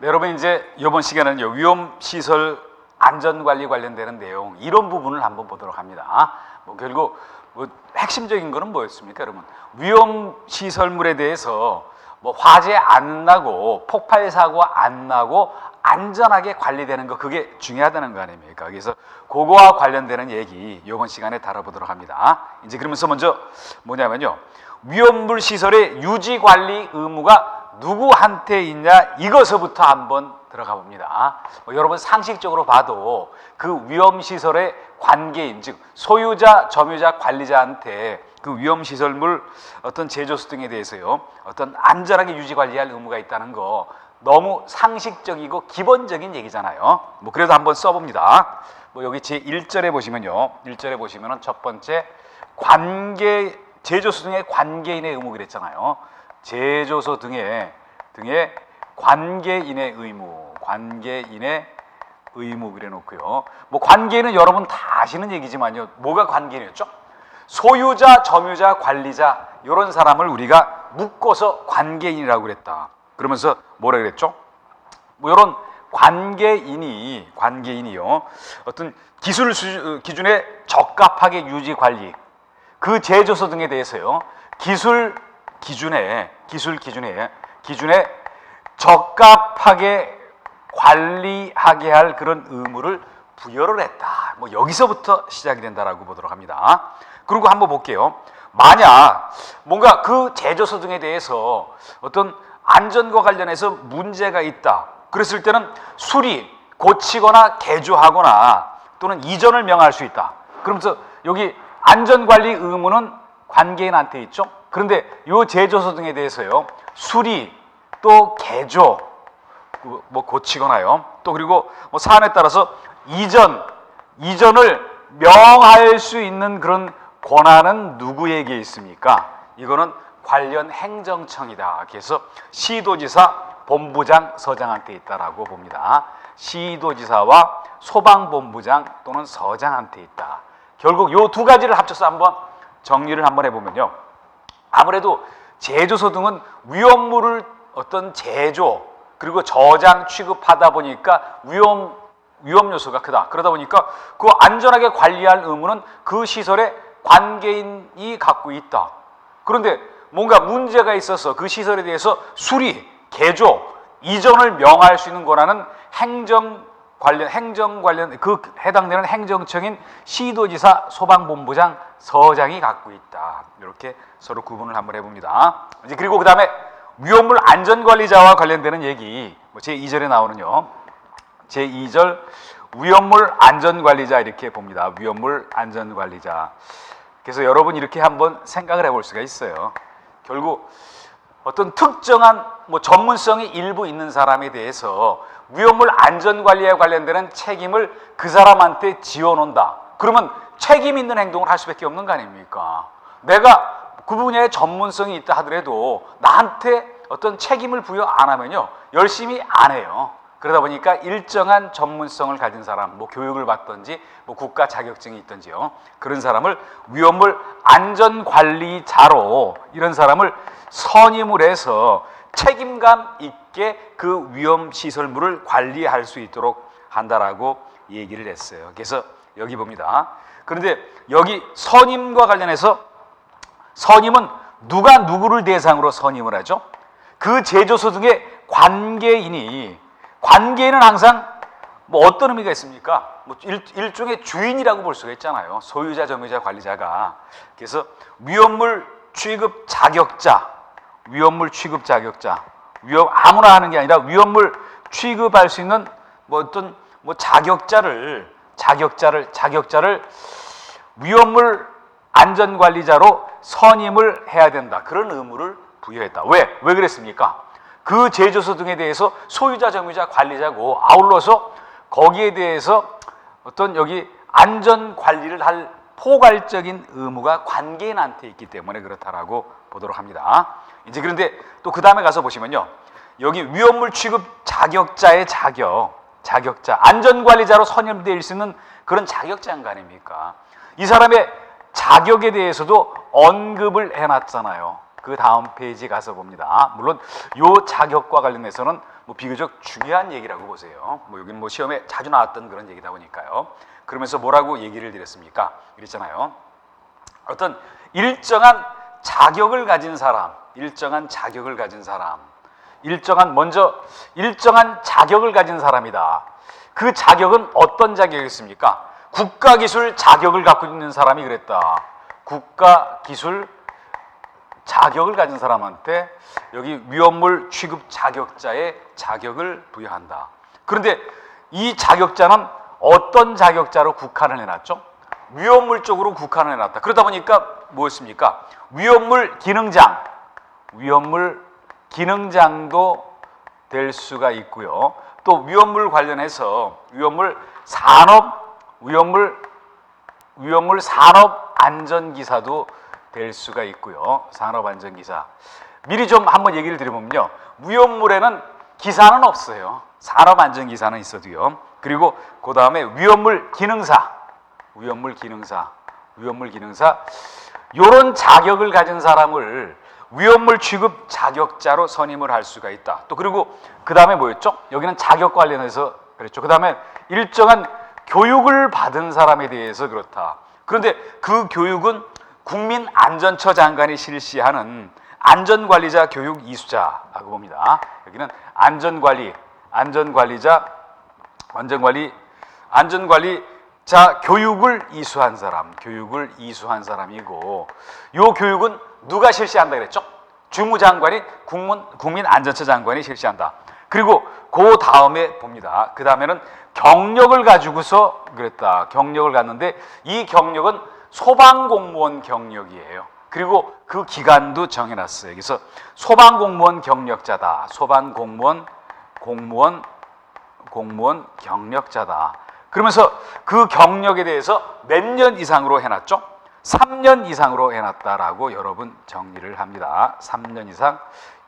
네, 여러분 이제 이번 시간은요 위험시설 안전관리 관련되는 내용 이런 부분을 한번 보도록 합니다. 결국 핵심적인 거는 뭐였습니까, 여러분? 위험시설물에 대해서 화재 안 나고 폭발 사고 안 나고 안전하게 관리되는 거, 그게 중요하다는 거 아닙니까? 그래서 그거와 관련되는 얘기 이번 시간에 다뤄보도록 합니다. 이제 그러면서 먼저 뭐냐면요, 위험물 시설의 유지 관리 의무가 누구한테 있냐, 이것서부터 한번 들어가 봅니다. 여러분 상식적으로 봐도 그 위험시설의 관계인, 즉 소유자, 점유자, 관리자한테 그 위험시설물 어떤 제조소 등에 대해서요 어떤 안전하게 유지 관리할 의무가 있다는 거 너무 상식적이고 기본적인 얘기잖아요. 그래도 한번 써봅니다. 여기 제 1절에 보시면요, 1절에 보시면은 첫 번째 관계, 제조소 등의 관계인의 의무 그랬잖아요. 제조소 등의 관계인의 의무 그래 놓고요. 관계인은 여러분 다 아시는 얘기지만요, 뭐가 관계인이었죠? 소유자, 점유자, 관리자, 이런 사람을 우리가 묶어서 관계인이라고 그랬다. 그러면서 뭐라 그랬죠? 이런 관계인이요 어떤 기술 기준에 적합하게 유지 관리, 그 제조소 등에 대해서요 기술 기준에 적합하게 관리하게 할 그런 의무를 부여를 했다. 여기서부터 시작이 된다라고 보도록 합니다. 그리고 한번 볼게요. 만약 뭔가 그 제조소 등에 대해서 어떤 안전과 관련해서 문제가 있다, 그랬을 때는 수리, 고치거나 개조하거나 또는 이전을 명할 수 있다. 그러면서 여기 안전관리 의무는 관계인한테 있죠. 그런데 이 제조소 등에 대해서요 수리, 또 개조, 고치거나요, 또 그리고 사안에 따라서 이전을 명할 수 있는 그런 권한은 누구에게 있습니까? 이거는 관련 행정청이다. 그래서 시도지사, 본부장, 서장한테 있다라고 봅니다. 시도지사와 소방본부장 또는 서장한테 있다. 결국 이 두 가지를 합쳐서 한번 정리를 한번 해보면요, 아무래도 제조소 등은 위험물을 어떤 제조 그리고 저장, 취급하다 보니까 위험 요소가 크다. 그러다 보니까 그 안전하게 관리할 의무는 그 시설의 관계인이 갖고 있다. 그런데 뭔가 문제가 있어서 그 시설에 대해서 수리, 개조, 이전을 명할 수 있는 권한은 행정 관련 그 해당되는 행정청인 시도지사, 소방본부장, 서장이 갖고 있다. 이렇게 서로 구분을 한번 해봅니다. 이제 그리고 그 다음에 위험물 안전관리자와 관련되는 얘기, 제 2절에 나오는요, 제 2절 위험물 안전관리자 이렇게 봅니다. 위험물 안전관리자. 그래서 여러분 이렇게 한번 생각을 해볼 수가 있어요. 결국 어떤 특정한 전문성이 일부 있는 사람에 대해서 위험물 안전관리에 관련되는 책임을 그 사람한테 지어놓는다. 그러면 책임 있는 행동을 할 수밖에 없는 거 아닙니까? 내가 그 분야에 전문성이 있다 하더라도 나한테 어떤 책임을 부여 안 하면요 열심히 안 해요. 그러다 보니까 일정한 전문성을 가진 사람, 교육을 받든지 국가 자격증이 있든지요, 그런 사람을 위험물 안전관리자로 이런 사람을 선임을 해서 책임감 있게 그 위험시설물을 관리할 수 있도록 한다라고 얘기를 했어요. 그래서 여기 봅니다. 그런데 여기 선임과 관련해서 선임은 누가 누구를 대상으로 선임을 하죠? 그 제조소 등의 관계인은 항상 어떤 의미가 있습니까? 일종의 주인이라고 볼 수가 있잖아요. 소유자, 점유자, 관리자가. 그래서 위험물 취급 자격자, 아무나 하는 게 아니라 위험물 취급할 수 있는 어떤 자격자를 위험물 안전관리자로 선임을 해야 된다. 그런 의무를 부여했다. 왜 그랬습니까? 그 제조소 등에 대해서 소유자, 점유자, 관리자고 아울러서 거기에 대해서 어떤 여기 안전관리를 할 포괄적인 의무가 관계인한테 있기 때문에 그렇다라고 보도록 합니다. 이제 그런데 또 그 다음에 가서 보시면요, 여기 위험물 취급 자격자의 자격자, 안전관리자로 선임될 수 있는 그런 자격자인 거 아닙니까? 이 사람의 자격에 대해서도 언급을 해놨잖아요. 그 다음 페이지 가서 봅니다. 물론 이 자격과 관련해서는 뭐 비교적 중요한 얘기라고 보세요. 뭐 여기는 뭐 시험에 자주 나왔던 그런 얘기다 보니까요. 그러면서 뭐라고 얘기를 드렸습니까? 그랬잖아요. 어떤 일정한 자격을 가진 사람, 일정한 자격을 가진 사람, 일정한 자격을 가진 사람이다. 그 자격은 어떤 자격이었습니까? 국가기술 자격을 갖고 있는 사람이 그랬다. 국가기술 자격을 가진 사람한테 여기 위험물 취급 자격자의 자격을 부여한다. 그런데 이 자격자는 어떤 자격자로 국한을 해놨죠? 위험물 쪽으로 국한을 해놨다. 그러다 보니까 뭐였습니까? 위험물 기능장도 될 수가 있고요. 또 위험물 관련해서 위험물 산업 안전기사도 될 수가 있고요. 산업 안전기사. 미리 좀 한번 얘기를 드려보면요. 위험물에는 기사는 없어요. 산업 안전기사는 있어도요. 그리고 그 다음에 위험물 기능사. 요런 자격을 가진 사람을 위험물 취급 자격자로 선임을 할 수가 있다. 또 그리고 그 다음에 뭐였죠? 여기는 자격 관련해서 그랬죠. 그 다음에 일정한 교육을 받은 사람에 대해서 그렇다. 그런데 그 교육은 국민안전처 장관이 실시하는 안전관리자 교육 이수자라고 봅니다. 여기는 안전관리자 교육을 이수한 사람이고, 요 교육은 누가 실시한다 그랬죠? 주무장관이 국민안전처 장관이 실시한다. 그리고 그 다음에 봅니다. 그 다음에는 경력을 가지고서 그랬다. 경력을 갖는데 이 경력은 소방공무원 경력이에요. 그리고 그 기간도 정해놨어요. 그래서 소방공무원 경력자다. 소방공무원 경력자다. 그러면서 그 경력에 대해서 몇 년 이상으로 해놨죠? 3년 이상으로 해놨다라고 여러분 정리를 합니다. 3년 이상,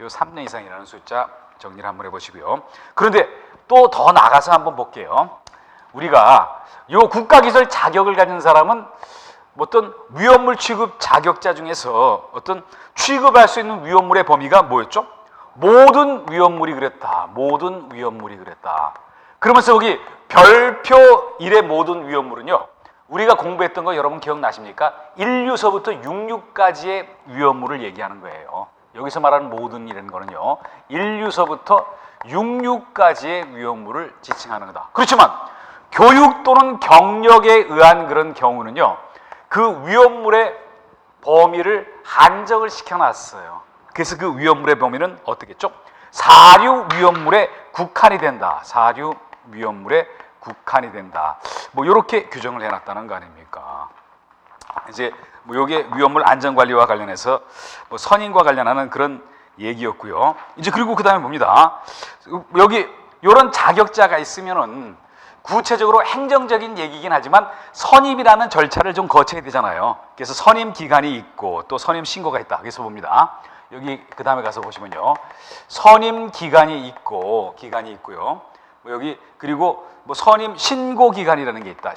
요 3년 이상이라는 숫자 정리를 한번 해보시고요. 그런데 또 더 나가서 한번 볼게요. 우리가 요 국가기술 자격을 가진 사람은 어떤 위험물 취급 자격자 중에서 어떤 취급할 수 있는 위험물의 범위가 뭐였죠? 모든 위험물이 그랬다. 그러면서 여기 별표 1의 모든 위험물은요, 우리가 공부했던 거 여러분 기억나십니까? 1류서부터 66까지의 위험물을 얘기하는 거예요. 여기서 말하는 모든 이라는 거는요, 1류서부터 66까지의 위험물을 지칭하는 거다. 그렇지만 교육 또는 경력에 의한 그런 경우는요, 그 위험물의 범위를 한정을 시켜놨어요. 그래서 그 위험물의 범위는 어떻겠죠? 4류 위험물에 국한이 된다. 뭐 이렇게 규정을 해놨다는 거 아닙니까? 이제 뭐 요게 위험물 안전관리와 관련해서 뭐 선임과 관련하는 그런 얘기였고요. 이제 그리고 그 다음에 봅니다. 여기 이런 자격자가 있으면은 구체적으로 행정적인 얘기긴 하지만 선임이라는 절차를 좀 거쳐야 되잖아요. 그래서 선임 기간이 있고 또 선임 신고가 있다. 그래서 봅니다. 여기 그 다음에 가서 보시면요, 선임 기간이 있고요. 뭐 여기 그리고 뭐 선임 신고 기간이라는 게 있다.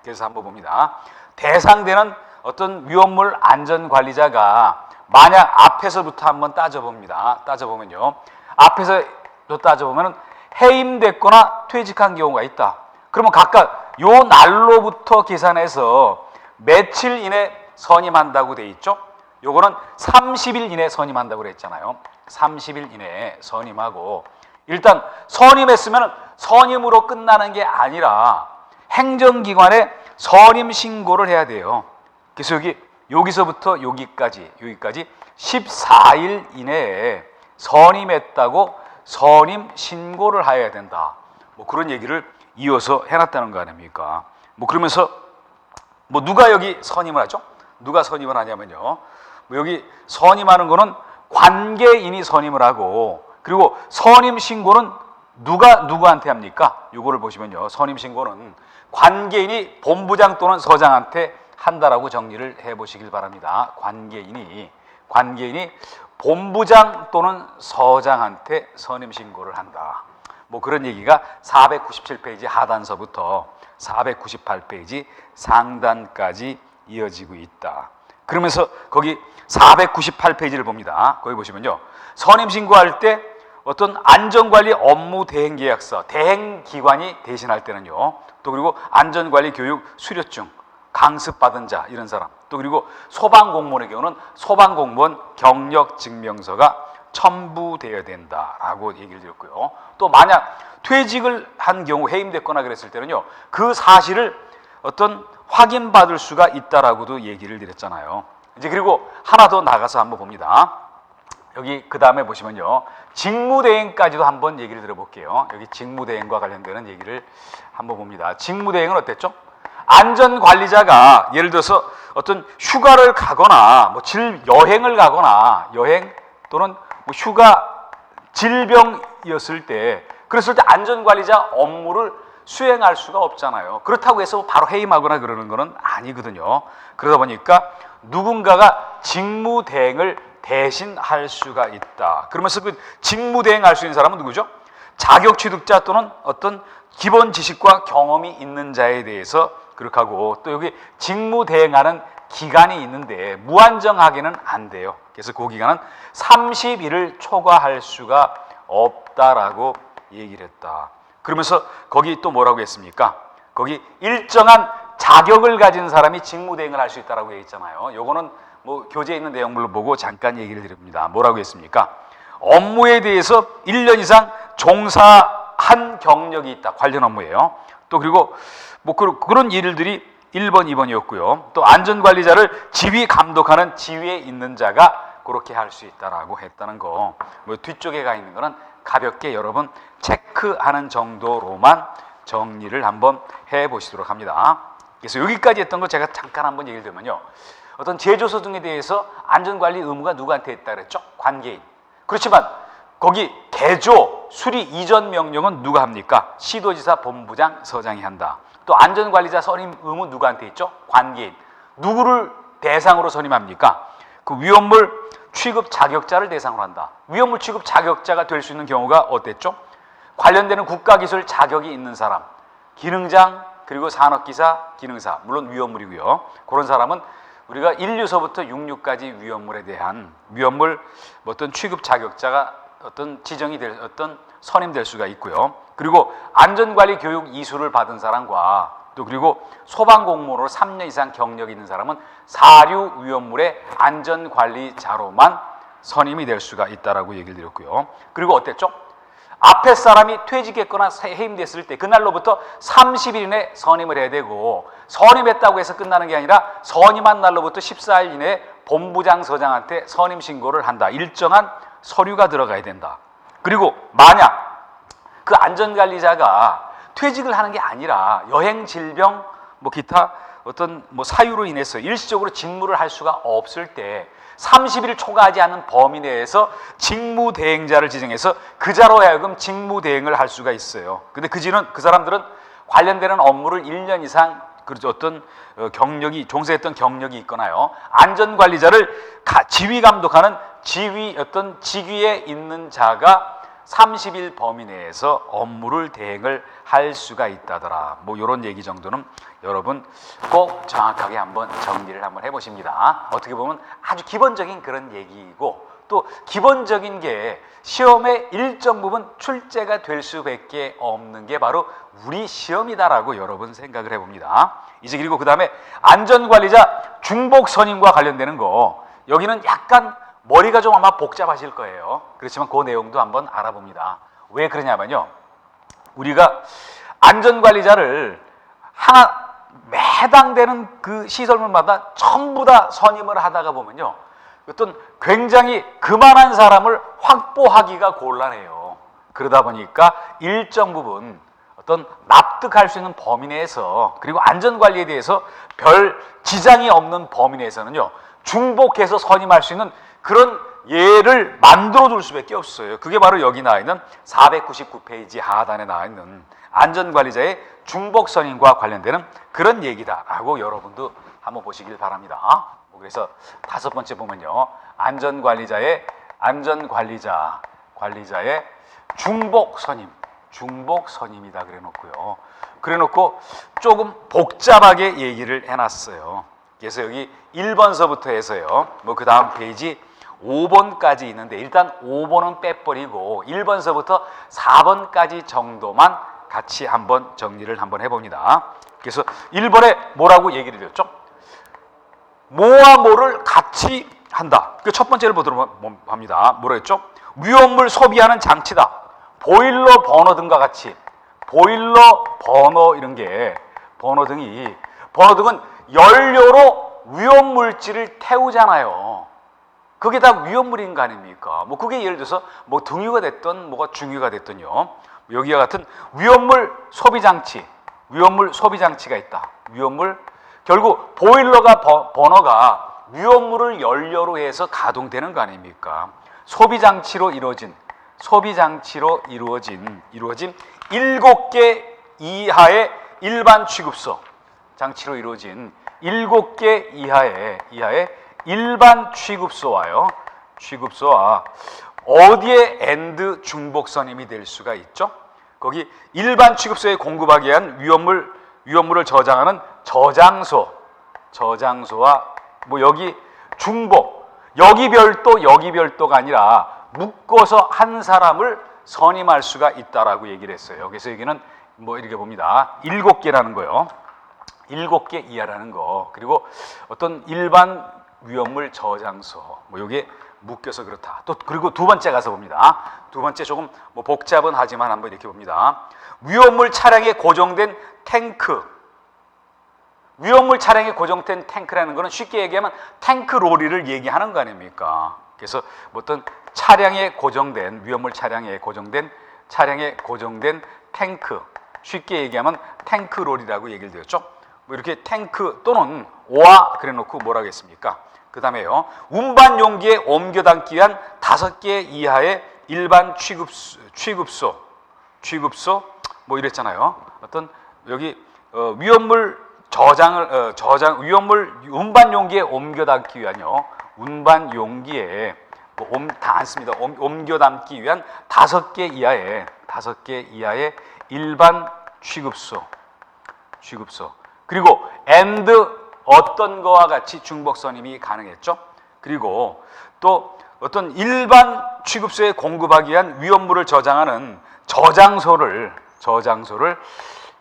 그래서 한번 봅니다. 대상되는 어떤 위험물 안전관리자가 만약 앞에서부터 한번 따져보면요. 앞에서 따져보면 해임됐거나 퇴직한 경우가 있다. 그러면 각각 요 날로부터 계산해서 며칠 이내 선임한다고 돼 있죠. 요거는 30일 이내 선임한다고 그랬잖아요. 30일 이내에 선임하고, 일단 선임했으면 선임으로 끝나는 게 아니라 행정기관에 선임 신고를 해야 돼요. 그래서 여기서부터 여기까지 14일 이내에 선임했다고 선임 신고를 해야 된다. 뭐 그런 얘기를 이어서 해놨다는 거 아닙니까? 뭐 그러면서 뭐 누가 여기 선임을 하죠? 누가 선임을 하냐면요, 뭐 여기 선임하는 거는 관계인이 선임을 하고, 그리고 선임 신고는 누구한테 합니까? 요거를 보시면요, 선임 신고는 관계인이 본부장 또는 서장한테 한다라고 정리를 해보시길 바랍니다. 관계인이 본부장 또는 서장한테 선임 신고를 한다. 뭐 그런 얘기가 497페이지 하단서부터 498페이지 상단까지 이어지고 있다. 그러면서 거기 498페이지를 봅니다. 거기 보시면요, 선임 신고할 때 어떤 안전관리 업무 대행 계약서, 대행기관이 대신할 때는요. 또 그리고 안전관리 교육 수료증, 강습받은 자 이런 사람, 또 그리고 소방공무원의 경우는 소방공무원 경력증명서가 첨부되어야 된다라고 얘기를 드렸고요. 또 만약 퇴직을 한 경우 해임됐거나 그랬을 때는요. 그 사실을 어떤 확인받을 수가 있다라고도 얘기를 드렸잖아요. 이제 그리고 하나 더 나가서 한번 봅니다. 여기 그 다음에 보시면요. 직무대행까지도 한번 얘기를 들어볼게요. 여기 직무대행과 관련되는 얘기를 한번 봅니다. 직무대행은 어땠죠? 안전관리자가 예를 들어서 어떤 휴가를 가거나 뭐 여행을 가거나 여행 또는 뭐 휴가 질병이었을 때 그랬을 때 안전관리자 업무를 수행할 수가 없잖아요. 그렇다고 해서 바로 해임하거나 그러는 거는 아니거든요. 그러다 보니까 누군가가 직무대행을 대신할 수가 있다. 그러면서 그 직무대행할 수 있는 사람은 누구죠? 자격취득자 또는 어떤 기본 지식과 경험이 있는 자에 대해서 그렇게 하고 또 여기 직무대행하는 기간이 있는데 무한정하게는 안 돼요. 그래서 그 기간은 30일을 초과할 수가 없다라고 얘기를 했다. 그러면서 거기 또 뭐라고 했습니까? 거기 일정한 자격을 가진 사람이 직무대행을 할 수 있다라고 얘기했잖아요. 요거는 뭐 교재에 있는 내용물로 보고 잠깐 얘기를 드립니다. 뭐라고 했습니까? 업무에 대해서 1년 이상 종사한 경력이 있다. 관련 업무예요. 또 그리고 뭐 그런 일들이 1번, 2번이었고요. 또 안전관리자를 지휘 감독하는 지위에 있는 자가 그렇게 할 수 있다라고 했다는 거. 뭐 뒤쪽에 가 있는 거는 가볍게 여러분 체크하는 정도로만 정리를 한번 해보시도록 합니다. 그래서 여기까지 했던 거 제가 잠깐 한번 얘기를 드리면요. 어떤 제조소 등에 대해서 안전관리 의무가 누구한테 있다 그랬죠? 관계인. 그렇지만 거기 개조, 수리 이전 명령은 누가 합니까? 시도지사, 본부장, 서장이 한다. 또 안전관리자 선임 의무 누구한테 있죠? 관계인. 누구를 대상으로 선임합니까? 그 위험물 취급 자격자를 대상으로 한다. 위험물 취급 자격자가 될 수 있는 경우가 어땠죠? 관련되는 국가기술 자격이 있는 사람, 기능장, 그리고 산업기사, 기능사, 물론 위험물이고요. 그런 사람은 우리가 1류서부터 6류까지 위험물에 대한 위험물 어떤 취급 자격자가 어떤 지정이 될 어떤 선임될 수가 있고요. 그리고 안전관리 교육 이수를 받은 사람과 또 그리고 소방공무원으로 3년 이상 경력이 있는 사람은 4류 위험물의 안전관리자로만 선임이 될 수가 있다라고 얘기를 드렸고요. 그리고 어땠죠? 앞에 사람이 퇴직했거나 해임됐을 때 그날로부터 30일 이내 선임을 해야 되고 선임했다고 해서 끝나는 게 아니라 선임한 날로부터 14일 이내에 본부장 서장한테 선임 신고를 한다. 일정한 서류가 들어가야 된다. 그리고 만약 그 안전관리자가 퇴직을 하는 게 아니라 여행, 질병, 뭐 기타 어떤 뭐 사유로 인해서 일시적으로 직무를 할 수가 없을 때 30일 초과하지 않은 범위 내에서 직무대행자를 지정해서 그자로 하여금 직무대행을 할 수가 있어요. 근데 그 사람들은 관련되는 업무를 1년 이상 그렇죠. 어떤 경력이 종사했던 경력이 있거나요. 안전관리자를 지휘 감독하는 어떤 직위에 있는 자가 30일 범위 내에서 업무를 대행을 할 수가 있다더라. 뭐 이런 얘기 정도는 여러분 꼭 정확하게 한번 정리를 한번 해보십니다. 어떻게 보면 아주 기본적인 그런 얘기이고 또 기본적인 게 시험의 일정 부분 출제가 될 수밖에 없는 게 바로 우리 시험이다라고 여러분 생각을 해봅니다. 이제 그리고 그 다음에 안전관리자 중복 선임과 관련되는 거 여기는 약간 머리가 좀 아마 복잡하실 거예요. 그렇지만 그 내용도 한번 알아봅니다. 왜 그러냐면요. 우리가 안전관리자를 해당되는 그 시설물마다 전부 다 선임을 하다가 보면요. 어떤 굉장히 그만한 사람을 확보하기가 곤란해요. 그러다 보니까 일정 부분 어떤 납득할 수 있는 범위 내에서 그리고 안전관리에 대해서 별 지장이 없는 범위 내에서는요. 중복해서 선임할 수 있는 그런 예를 만들어 둘 수밖에 없어요. 그게 바로 여기 나와 있는 499페이지 하단에 나와 있는 안전관리자의 중복 선임과 관련되는 그런 얘기다라고 여러분도 한번 보시길 바랍니다. 그래서 5번째 보면요. 관리자의 중복 선임이다 그래 놓고요. 그래 놓고 조금 복잡하게 얘기를 해 놨어요. 그래서 여기 1번서부터 해서요. 뭐 그 다음 페이지 5번까지 있는데 일단 5번은 빼버리고 1번서부터 4번까지 정도만 같이 한번 정리를 한번 해봅니다. 그래서 1번에 뭐라고 얘기를 드렸죠? 뭐와 뭐를 같이 한다. 그 첫 번째를 보도록 합니다. 뭐라 했죠? 위험물 소비하는 장치다. 보일러 버너 등과 같이 보일러 버너 이런 게 버너등은 연료로 위험물질을 태우잖아요. 그게 다 위험물인 거 아닙니까? 뭐 그게 예를 들어서 뭐 등유가 됐든 뭐가 중유가 됐든요. 여기와 같은 위험물 소비 장치가 있다. 위험물 결국 보일러가 버너가 위험물을 연료로 해서 가동되는 거 아닙니까? 소비 장치로 이루어진 7개 이하의 일반 취급소 장치로 이루어진 7개 이하의 일반 취급소와 어디에 엔드 중복선임이 될 수가 있죠? 거기 일반 취급소에 공급하기 위한 위험물을 저장하는 저장소와 뭐 여기 중복 여기 별도가 아니라 묶어서 한 사람을 선임할 수가 있다라고 얘기를 했어요. 그래서 여기는 뭐 이렇게 봅니다. 7개라는 거요. 7개 이하라는 거. 그리고 어떤 일반 위험물 저장소. 뭐 요게 묶여서 그렇다. 또 그리고 두 번째 가서 봅니다. 두 번째 조금 뭐 복잡은 하지만 한번 이렇게 봅니다. 위험물 차량에 고정된 탱크. 위험물 차량에 고정된 탱크라는 거는 쉽게 얘기하면 탱크 로리를 얘기하는 거 아닙니까? 그래서 어떤 위험물 차량에 고정된 탱크, 쉽게 얘기하면 탱크 롤이라고 얘기를 드렸죠. 뭐 이렇게 탱크 또는 오아 그래놓고 뭐라고 했습니까? 그 다음에요, 운반 용기에 옮겨 담기 위한 5개 이하의 일반 취급소 뭐 이랬잖아요. 어떤 여기 위험물 운반 용기에 옮겨 담기 위한요. 운반 용기에 다 안 씁니다. 옮겨 담기 위한 5개 이하의 일반 취급소. 그리고 and 어떤 거와 같이 중복 선임이 가능했죠. 그리고 또 어떤 일반 취급소에 공급하기 위한 위험물을 저장하는 저장소를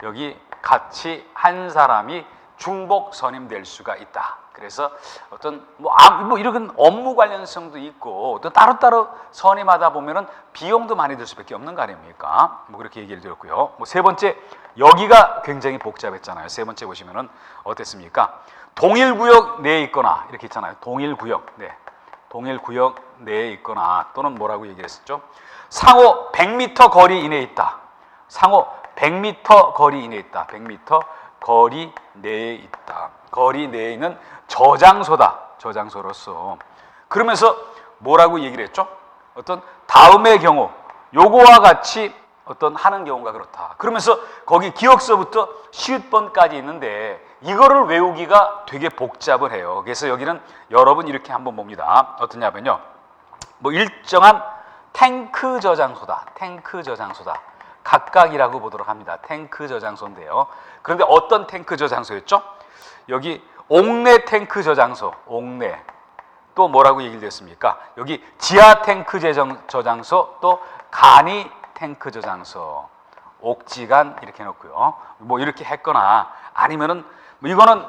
여기 같이 한 사람이 중복 선임될 수가 있다. 그래서 어떤 뭐 이런 업무 관련성도 있고 또 따로따로 선임하다 보면은 비용도 많이 들 수밖에 없는 거 아닙니까? 뭐 그렇게 얘기를 드렸고요. 뭐 세 번째, 여기가 굉장히 복잡했잖아요. 세 번째 보시면은 어땠습니까? 동일 구역 내에 있거나 이렇게 있잖아요. 동일 구역 내에 있거나 또는 뭐라고 얘기했었죠? 상호 100m 거리 이내에 있다. 상호 100m 거리 이내에 있다. 100m 거리 내에 있다. 거리 내에 있는 저장소로서. 그러면서 뭐라고 얘기를 했죠? 어떤 다음의 경우 요거와 같이 어떤 하는 경우가 그렇다. 그러면서 거기 기억서부터 시읒번까지 있는데 이거를 외우기가 되게 복잡을 해요. 그래서 여기는 여러분 이렇게 한번 봅니다. 어떠냐면요, 뭐 일정한 탱크 저장소다. 각각이라고 보도록 합니다. 탱크 저장소인데요. 그런데 어떤 탱크 저장소였죠? 여기 옥내 탱크 저장소, 옥내. 또 뭐라고 얘기를 했습니까? 여기 지하 탱크 저장소, 또 간이 탱크 저장소, 옥지간 이렇게 해놓고요. 뭐 이렇게 했거나 아니면은 뭐 이거는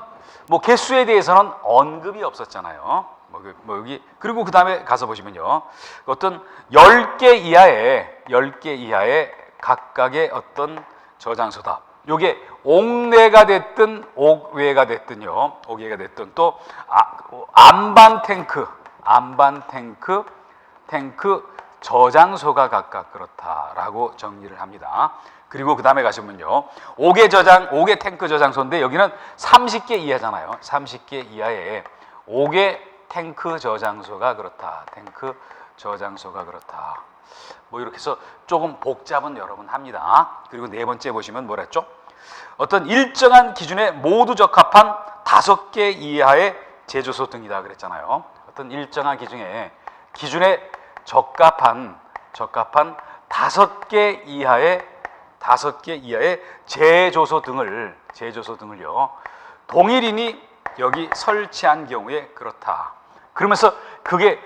뭐 개수에 대해서는 언급이 없었잖아요. 뭐 여기 그리고 그 다음에 가서 보시면요, 어떤 10개 이하의 각각의 어떤 저장소다. 요게 옥내가 됐든 옥외가 됐든요. 또 안반 탱크 저장소가 각각 그렇다라고 정리를 합니다. 그리고 그 다음에 가시면요, 옥외 탱크 저장소인데 여기는 30개 이하잖아요. 30개 이하의 옥외 탱크 저장소가 그렇다. 뭐 이렇게 해서 조금 복잡은 여러분 합니다. 그리고 네 번째 보시면 뭐라 했죠? 어떤 일정한 기준에 모두 적합한 5개 이하의 제조소 등이다 그랬잖아요. 어떤 일정한 기준에 적합한 5개 이하의 제조소 등을요, 동일인이 여기 설치한 경우에 그렇다. 그러면서 그게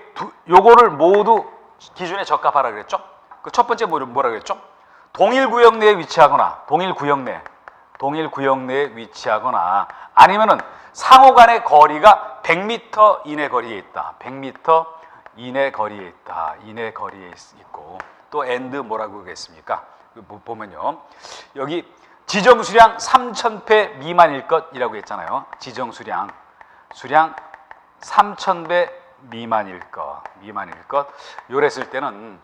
요거를 모두 기준에 적합하라 그랬죠. 그 첫 번째 뭐라 그랬죠? 동일 구역 내에 위치하거나 동일 구역 내에 위치하거나 아니면은 상호 간의 거리가 100m 이내 거리에 있다. 100m 이내 거리에 있다. 이내 거리에 있고 또 and 뭐라고 그랬습니까? 보면요. 여기 지정 수량 3,000배 미만일 것이라고 했잖아요. 지정 수량 3,000배 미만일 것. 요랬을 때는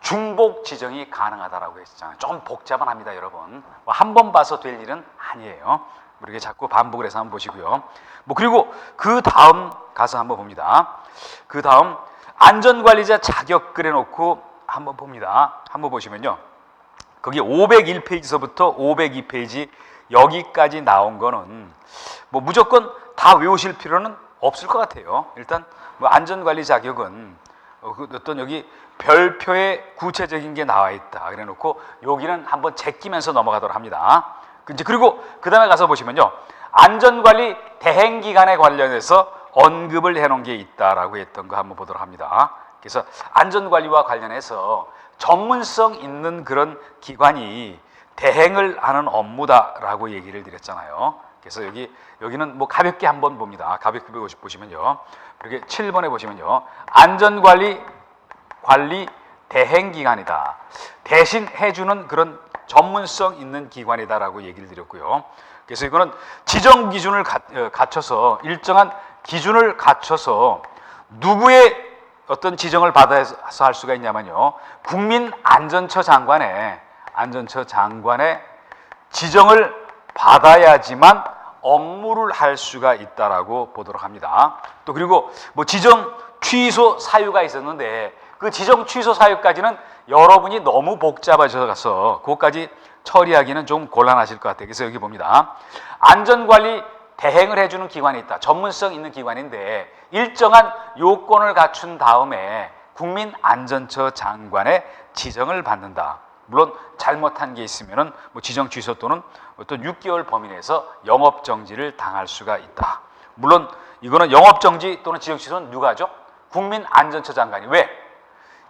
중복 지정이 가능하다라고 했잖아요. 좀 복잡합니다, 여러분. 한 번 봐서 될 일은 아니에요. 이렇게 자꾸 반복을 해서 한번 보시고요. 그리고 그 다음 가서 한번 봅니다. 그 다음 안전관리자 자격 그래놓고 한번 봅니다. 한번 보시면요. 거기 501페이지서부터 502페이지 여기까지 나온 거는 무조건 다 외우실 필요는 없을 것 같아요. 일단 안전관리 자격은 어떤 여기 별표에 구체적인 게 나와 있다. 그래 놓고 여기는 한번 제끼면서 넘어가도록 합니다. 그리고 그 다음에 가서 보시면요. 안전관리 대행기간에 관련해서 언급을 해놓은 게 있다라고 했던 거 한번 보도록 합니다. 그래서 안전관리와 관련해서 전문성 있는 그런 기관이 대행을 하는 업무다라고 얘기를 드렸잖아요. 그래서 여기는 가볍게 한번 봅니다. 가볍게 보시면요. 이렇게 7번에 보시면요. 안전관리 대행기관이다. 대신 해주는 그런 전문성 있는 기관이다라고 얘기를 드렸고요. 그래서 이거는 지정 기준을 갖춰서 일정한 기준을 갖춰서 누구의 어떤 지정을 받아서 할 수가 있냐면요. 국민안전처 장관의 지정을 받아야지만 업무를 할 수가 있다라고 보도록 합니다. 또 그리고 지정 취소 사유가 있었는데 그 지정 취소 사유까지는 여러분이 너무 복잡하셔서 그것까지 처리하기는 좀 곤란하실 것 같아요. 그래서 여기 봅니다. 안전관리 대행을 해주는 기관이 있다. 전문성 있는 기관인데 일정한 요건을 갖춘 다음에 국민안전처 장관의 지정을 받는다. 물론 잘못한 게 있으면은 지정 취소 또는 어떤 6개월 범위 내에서 영업 정지를 당할 수가 있다. 물론 이거는 영업 정지 또는 지정 취소는 누가 하죠? 국민안전처 장관이. 왜?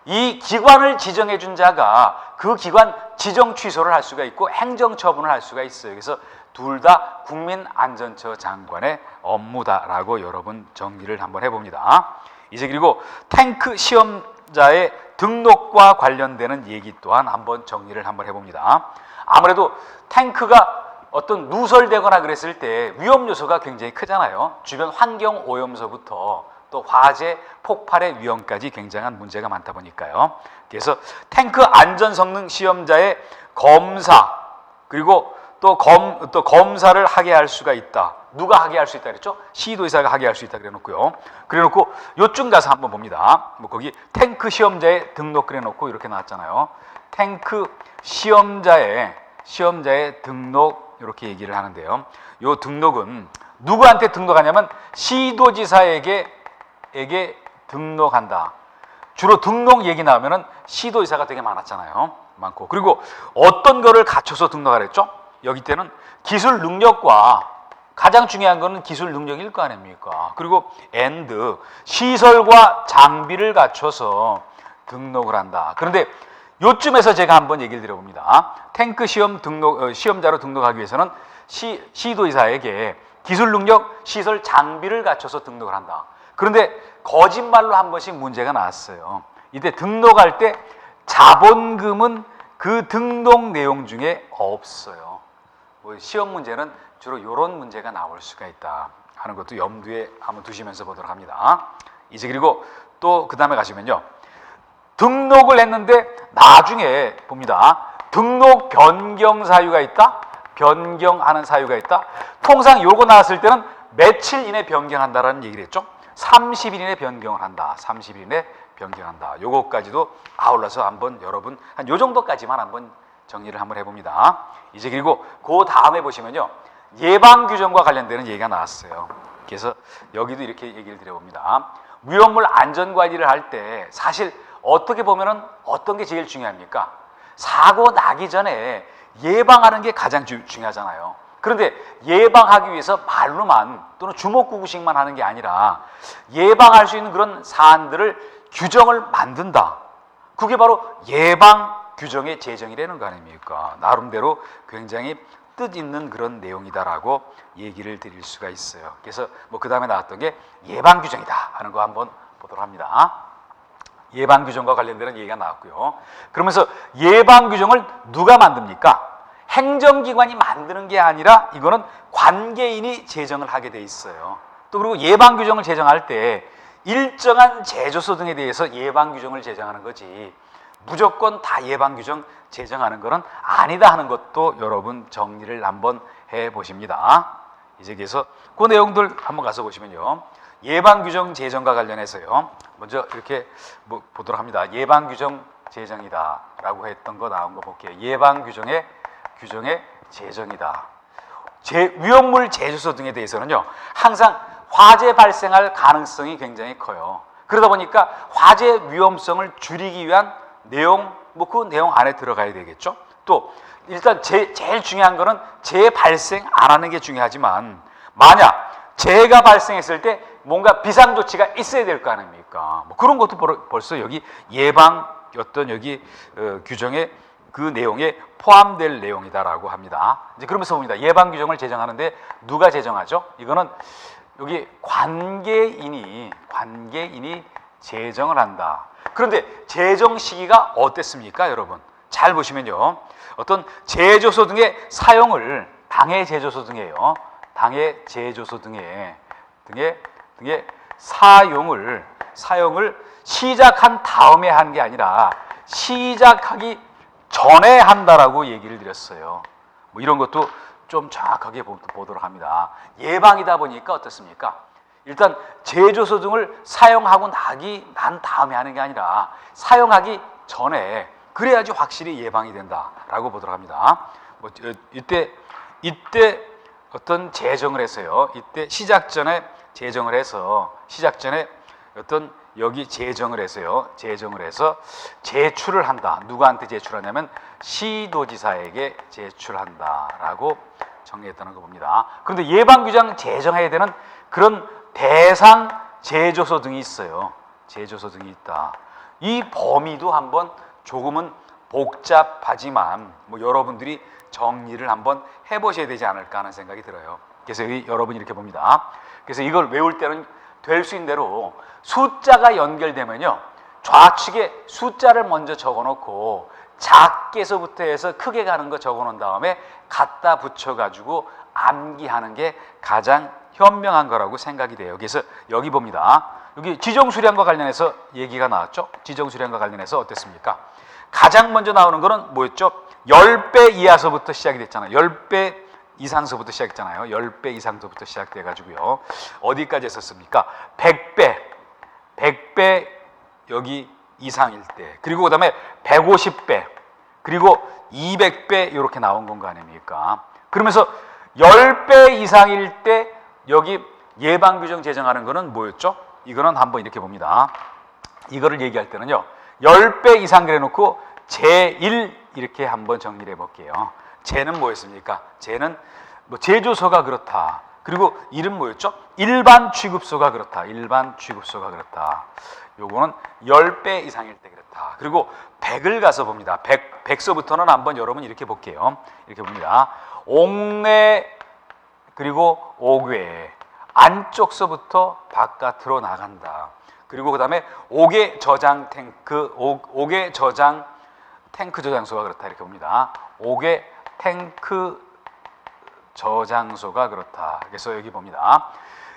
이 기관을 지정해 준 자가 그 기관 지정 취소를 할 수가 있고 행정 처분을 할 수가 있어요. 그래서 둘 다 국민안전처 장관의 업무다라고 여러분 정리를 한번 해봅니다. 이제 그리고 탱크 시험자의 등록과 관련되는 얘기 또한 한번 정리를 한번 해봅니다. 아무래도 탱크가 어떤 누설되거나 그랬을 때 위험 요소가 굉장히 크잖아요. 주변 환경 오염서부터 또 화재, 폭발의 위험까지 굉장한 문제가 많다 보니까요. 그래서 탱크 안전 성능 시험자의 검사 그리고 또 검사를 하게 할 수가 있다. 누가 하게 할 수 있다 그랬죠? 시도의사가 하게 할 수 있다 그래놓고요. 그래놓고 요쯤 가서 한번 봅니다. 거기 탱크 시험자의 등록 그래놓고 이렇게 나왔잖아요. 탱크 시험자의 등록 이렇게 얘기를 하는데요. 요 등록은 누구한테 등록하냐면 시도지사에게 등록한다. 주로 등록 얘기 나오면은 시도의사가 되게 많고 그리고 어떤 거를 갖춰서 등록하랬죠? 여기 때는 기술 능력과 가장 중요한 거는 기술 능력일 거 아닙니까? 그리고 and 시설과 장비를 갖춰서 등록을 한다. 그런데 요쯤에서 제가 한번 얘기를 드려봅니다. 탱크 시험자로 등록하기 위해서는 시도의사에게 기술 능력, 시설, 장비를 갖춰서 등록을 한다. 그런데 거짓말로 한 번씩 문제가 나왔어요. 이때 등록할 때 자본금은 그 등록 내용 중에 없어요. 시험 문제는 주로 이런 문제가 나올 수가 있다 하는 것도 염두에 한번 두시면서 보도록 합니다. 이제 그리고 또 그 다음에 가시면요. 등록을 했는데 나중에 봅니다. 등록 변경 사유가 있다. 변경하는 사유가 있다. 통상 요거 나왔을 때는 며칠 이내 변경한다라는 얘기를 했죠. 30일 이내 변경을 한다. 30일 이내 변경한다. 요거까지도 아울러서 한번 여러분 한 요 정도까지만 한번 정리를 한번 해봅니다. 이제 그리고 그 다음에 보시면요. 예방 규정과 관련되는 얘기가 나왔어요. 그래서 여기도 이렇게 얘기를 드려봅니다. 위험물 안전 관리를 할 때 사실 어떻게 보면은 어떤 게 제일 중요합니까? 사고 나기 전에 예방하는 게 가장 중요하잖아요. 그런데 예방하기 위해서 말로만 또는 주먹구구식만 하는 게 아니라 예방할 수 있는 그런 사안들을 규정을 만든다. 그게 바로 예방 규정의 제정이라는 거 아닙니까? 나름대로 굉장히 뜻있는 그런 내용이다라고 얘기를 드릴 수가 있어요. 그래서 뭐 그 다음에 나왔던 게 예방 규정이다 하는 거 한번 보도록 합니다. 예방 규정과 관련되는 얘기가 나왔고요. 그러면서 예방 규정을 누가 만듭니까? 행정기관이 만드는 게 아니라 이거는 관계인이 제정을 하게 돼 있어요. 또 그리고 예방 규정을 제정할 때 일정한 제조소 등에 대해서 예방 규정을 제정하는 거지 무조건 다 예방 규정 제정하는 것은 아니다 하는 것도 여러분 정리를 한번 해 보십니다. 이제 그래서 그 내용들 한번 가서 보시면요. 예방 규정 제정과 관련해서요. 먼저 이렇게 보도록 합니다. 예방 규정 제정이다라고 했던 거 나온 거 볼게요. 예방 규정의 제정이다. 위험물 제조소 등에 대해서는요. 항상 화재 발생할 가능성이 굉장히 커요. 그러다 보니까 화재 위험성을 줄이기 위한 내용, 그 내용 안에 들어가야 되겠죠. 또 일단 제일 중요한 거는 재해 발생 안 하는 게 중요하지만 만약 재해가 발생했을 때 뭔가 비상 조치가 있어야 될 거 아닙니까? 그런 것도 벌써 여기 예방 여기 규정의 그 내용에 포함될 내용이다라고 합니다. 이제 그러면서 봅니다. 예방 규정을 제정하는데 누가 제정하죠? 이거는 여기 관계인이 제정을 한다. 그런데 제정 시기가 어땠습니까, 여러분? 잘 보시면요. 어떤 제조소 등의 사용을 당해 제조소 등에요. 당해 제조소 등의 사용을 시작한 다음에 한 게 아니라 시작하기 전에 한다라고 얘기를 드렸어요. 이런 것도 좀 정확하게 보도록 합니다. 예방이다 보니까 어떻습니까? 일단 제조소 등을 사용하고 난 다음에 하는 게 아니라 사용하기 전에 그래야지 확실히 예방이 된다라고 보도록 합니다. 이때 어떤 제정을 했어요. 이때 시작 전에 제정을 해서 어떤 여기 제정을 해서요. 제정을 해서 제출을 한다. 누구한테 제출하냐면 시도지사에게 제출한다라고 정리했다는 거 봅니다. 그런데 예방규정 제정해야 되는 그런 대상 제조소 등이 있어요. 제조소 등이 있다. 이 범위도 한번 조금은 복잡하지만 여러분들이 정리를 한번 해보셔야 되지 않을까 하는 생각이 들어요. 그래서 여러분이 이렇게 봅니다. 그래서 이걸 외울 때는 될 수 있는 대로 숫자가 연결되면요. 좌측에 숫자를 먼저 적어놓고 작게서부터 해서 크게 가는 거 적어놓은 다음에 갖다 붙여가지고 암기하는 게 가장 현명한 거라고 생각이 돼요. 그래서 여기 봅니다. 여기 지정수량과 관련해서 얘기가 나왔죠. 지정수량과 관련해서 어땠습니까? 가장 먼저 나오는 거는 뭐였죠? 10배 이하서부터 시작이 됐잖아요. 10배 이상서부터 시작했잖아요. 10배 이상서부터 시작돼가지고요. 어디까지 했었습니까? 100배 여기 이상일 때, 그리고 그 다음에 150배, 그리고 200배 이렇게 나온 건 거 아닙니까? 그러면서 10배 이상일 때 여기 예방규정 제정하는 거는 뭐였죠? 이거는 한번 이렇게 봅니다. 이거를 얘기할 때는요. 10배 이상 그래놓고 제1 이렇게 한번 정리를 해볼게요. 제는 뭐였습니까? 제는 제조소가 그렇다. 그리고 일은 뭐였죠? 일반 취급소가 그렇다. 일반 취급소가 그렇다. 요거는 10배 이상일 때 그렇다. 그리고 100을 가서 봅니다. 100서부터는 한번 여러분 이렇게 볼게요. 이렇게 봅니다. 옥내 그리고 옥외 안쪽서부터 바깥으로 나간다. 그리고 그 다음에 옥외 저장 탱크 저장소가 그렇다. 이렇게 봅니다. 옥외 탱크 저장소가 그렇다. 그래서 여기 봅니다.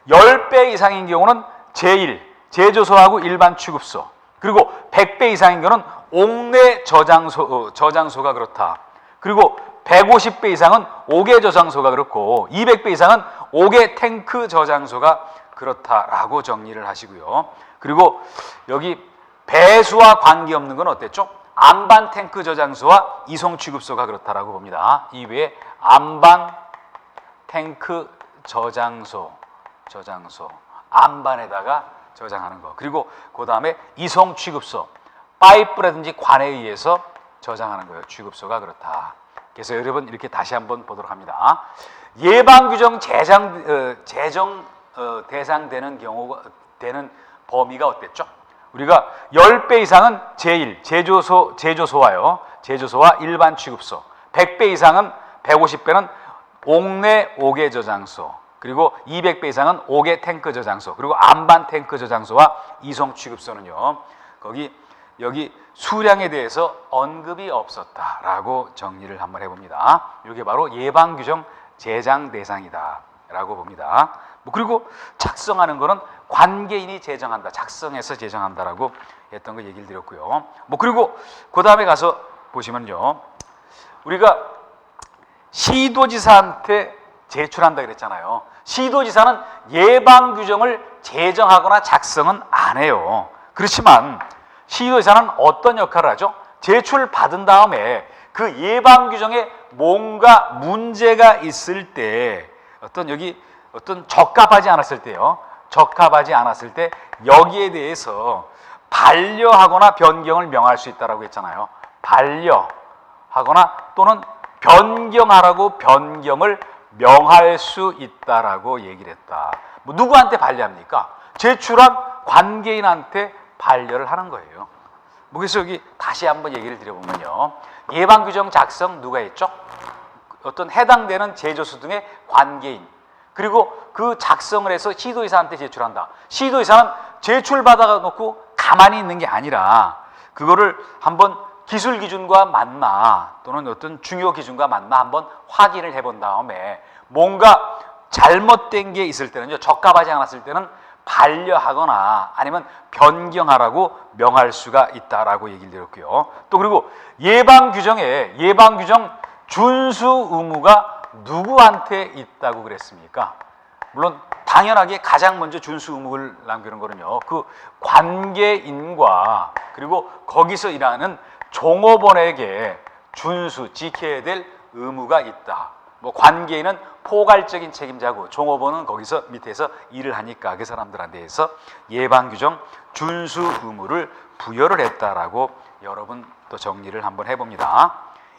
10배 이상인 경우는 제1, 제조소하고 일반 취급소. 그리고 100배 이상인 경우는 옥내 저장소가 그렇다. 그리고 150배 이상은 옥외 저장소가 그렇고 200배 이상은 옥외 탱크 저장소가 그렇다라고 정리를 하시고요. 그리고 여기 배수와 관계없는 건 어땠죠? 안반 탱크 저장소와 이송 취급소가 그렇다라고 봅니다. 이 외에 안반 탱크 저장소 안반에다가 저장하는 거. 그리고 그 다음에 이송 취급소, 파이프라든지 관에 의해서 저장하는 거예요. 취급소가 그렇다. 그래서 여러분 이렇게 다시 한번 보도록 합니다. 예방 규정 제정 대상되는 경우가 되는 범위가 어땠죠? 우리가 10배 이상은 제1 제조소와 일반 취급소, 100배 이상은 150배는 옥내 5개 저장소, 그리고 200배 이상은 5개 탱크 저장소, 그리고 안반 탱크 저장소와 이송 취급소는요, 여기 수량에 대해서 언급이 없었다라고 정리를 한번 해봅니다. 이게 바로 예방 규정 제정 대상이다라고 봅니다. 그리고 작성하는 거는 관계인이 제정한다, 작성해서 제정한다라고 했던 거 얘기를 드렸고요. 그리고 그 다음에 가서 보시면요, 우리가 시도지사한테 제출한다 그랬잖아요. 시도지사는 예방 규정을 제정하거나 작성은 안 해요. 그렇지만 시도지사는 어떤 역할을 하죠? 제출 받은 다음에 그 예방 규정에 뭔가 문제가 있을 때, 어떤 적합하지 않았을 때요. 적합하지 않았을 때 여기에 대해서 반려하거나 변경을 명할 수 있다라고 했잖아요. 반려하거나 또는 변경하라고 변경을 명할 수 있다라고 얘기를 했다. 누구한테 반려합니까? 제출한 관계인한테 반려를 하는 거예요. 그래서 여기 다시 한번 얘기를 드려보면요, 예방규정 작성 누가 했죠? 어떤 해당되는 제조소 등의 관계인, 그리고 그 작성을 해서 시도지사한테 제출한다. 시도지사는 제출받아 놓고 가만히 있는 게 아니라 그거를 한번 기술 기준과 맞나 또는 어떤 중요 기준과 맞나 한번 확인을 해본 다음에 뭔가 잘못된 게 있을 때는요, 적합하지 않았을 때는 반려하거나 아니면 변경하라고 명할 수가 있다라고 얘기를 드렸고요. 또 그리고 예방규정 준수 의무가 누구한테 있다고 그랬습니까? 물론 당연하게 가장 먼저 준수 의무를 남기는 거는요, 그 관계인과 그리고 거기서 일하는 종업원에게 준수 지켜야 될 의무가 있다. 관계인은 포괄적인 책임자고 종업원은 거기서 밑에서 일을 하니까 그 사람들한테 해서 예방규정 준수 의무를 부여를 했다라고 여러분 또 정리를 한번 해봅니다.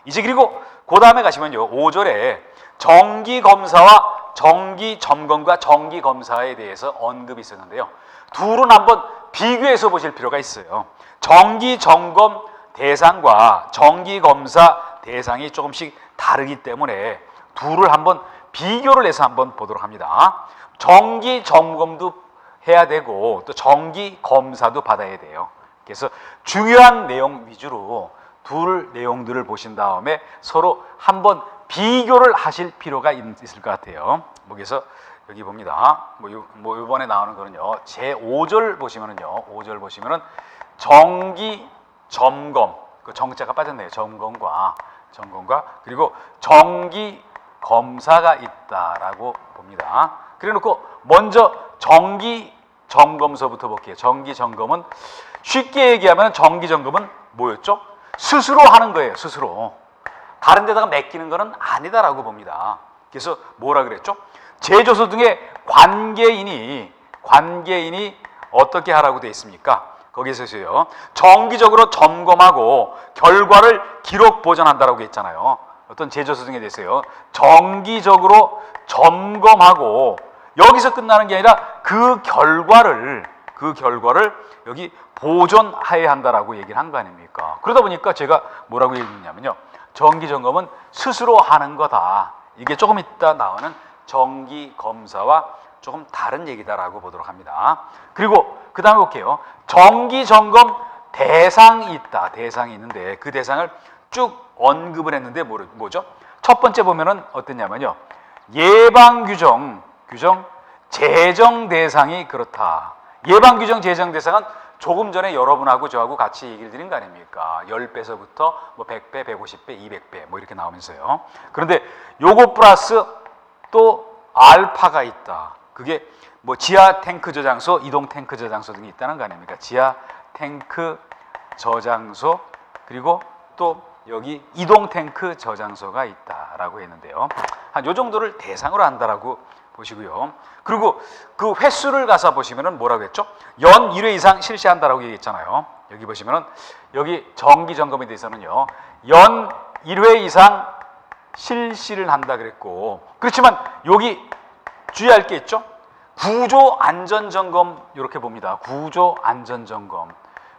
이제 그리고 그 다음에 가시면요, 5절에 정기검사와 정기점검과 정기검사에 대해서 언급이 있었는데요, 둘은 한번 비교해서 보실 필요가 있어요. 정기점검 대상과 정기검사 대상이 조금씩 다르기 때문에 둘을 한번 비교를 해서 한번 보도록 합니다. 정기점검도 해야 되고 또 정기검사도 받아야 돼요. 그래서 중요한 내용 위주로 둘 내용들을 보신 다음에 서로 한번 비교를 하실 필요가 있을 것 같아요. 그래서 여기 봅니다. 이번에 나오는 거는요, 제 5절 보시면은요, 5절 보시면은 정기 점검, 그 정자가 빠졌네요. 점검과 그리고 정기 검사가 있다라고 봅니다. 그래놓고 먼저 정기 점검서부터 볼게요. 정기 점검은 쉽게 얘기하면 정기 점검은 뭐였죠? 스스로 하는 거예요. 스스로. 다른 데다가 맡기는 거는 아니다라고 봅니다. 그래서 뭐라 그랬죠? 제조소 등의 관계인이 어떻게 하라고 되어 있습니까? 거기서요, 정기적으로 점검하고 결과를 기록 보존한다라고 했잖아요. 어떤 제조소 등에 대해서요, 정기적으로 점검하고 여기서 끝나는 게 아니라 그 결과를 여기 보존해야 한다라고 얘기를 한 거 아닙니까? 그러다 보니까 제가 뭐라고 얘기했냐면요, 정기 점검은 스스로 하는 거다. 이게 조금 이따 나오는 정기 검사와 조금 다른 얘기다라고 보도록 합니다. 그리고 그 다음에 볼게요. 정기 점검 대상이 있다. 대상이 있는데 그 대상을 쭉 언급을 했는데 뭐죠? 첫 번째 보면은 어땠냐면요, 예방규정 제정 대상이 그렇다. 예방규정 제정 대상은 조금 전에 여러분하고 저하고 같이 얘기를 드린 거 아닙니까? 10배서부터 100배, 150배, 200배 이렇게 나오면서요. 그런데 요거 플러스 또 알파가 있다. 그게 지하 탱크 저장소, 이동 탱크 저장소 등이 있다는 거 아닙니까? 지하 탱크 저장소, 그리고 또 여기 이동 탱크 저장소가 있다라고 했는데요. 한 요 정도를 대상으로 한다라고 보시고요. 그리고 그 횟수를 가서 보시면은 뭐라고 했죠? 연 1회 이상 실시한다라고 얘기했잖아요. 여기 보시면은 여기 정기 점검에 대해서는요, 연 1회 이상 실시를 한다 그랬고, 그렇지만 여기 주의할 게 있죠. 구조 안전 점검 이렇게 봅니다. 구조 안전 점검.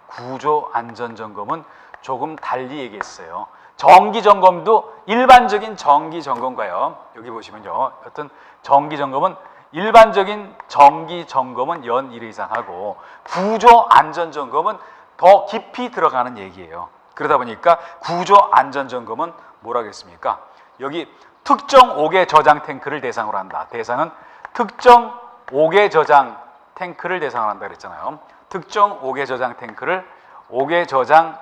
구조 안전 점검은 조금 달리 얘기했어요. 정기 점검도 일반적인 정기 점검과요. 여기 보시면요. 어떤 정기 점검은 일반적인 정기 점검은 연 1회 이상 하고 구조 안전 점검은 더 깊이 들어가는 얘기예요. 그러다 보니까 구조 안전 점검은 뭐라 그랬습니까? 여기 특정 5개 저장 탱크를 대상으로 한다. 대상은 특정 5개 저장 탱크를 대상으로 한다 그랬잖아요. 특정 5개 저장 탱크를 5개 저장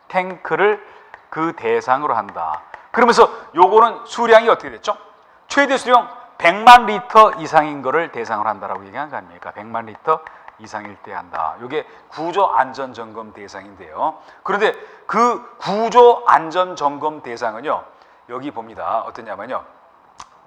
탱크를 그 대상으로 한다. 그러면서 요거는 수량이 어떻게 됐죠? 최대 수량 100만 리터 이상인 거를 대상으로 한다라고 얘기한 거 아닙니까? 100만 리터 이상일 때 한다. 이게 구조 안전 점검 대상인데요. 그런데 그 구조 안전 점검 대상은요. 여기 봅니다. 어떠냐면요.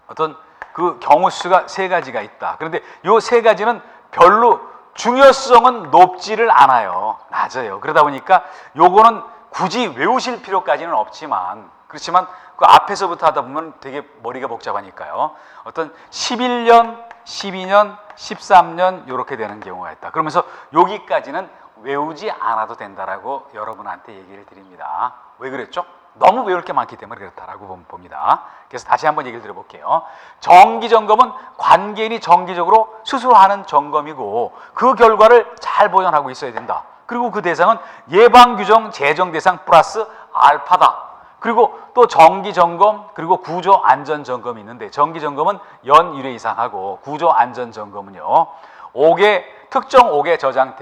어떤 그 경우 수가 3가지가 있다. 그런데 요 3가지는 별로 중요성은 높지를 않아요. 낮아요. 그러다 보니까 요거는 굳이 외우실 필요까지는 없지만, 그렇지만 그 앞에서부터 하다 보면 되게 머리가 복잡하니까요. 어떤 11년, 12년, 13년 이렇게 되는 경우가 있다. 그러면서 여기까지는 외우지 않아도 된다라고 여러분한테 얘기를 드립니다. 왜 그랬죠? 너무 외울 게 많기 때문에 그렇다라고 봅니다. 그래서 다시 한번 얘기를 드려볼게요. 정기 점검은 관계인이 정기적으로 스스로 하는 점검이고 그 결과를 잘 보존하고 있어야 된다. 그리고 그 대상은 예방규정 재정 대상 플러스 알파다. 그리고 또 정기 점검 그리고 구조 안전 점검이 있는데 정기 점검은 연 1회 이상 하고 구조 안전 점검은요 5개 특정 5개 저장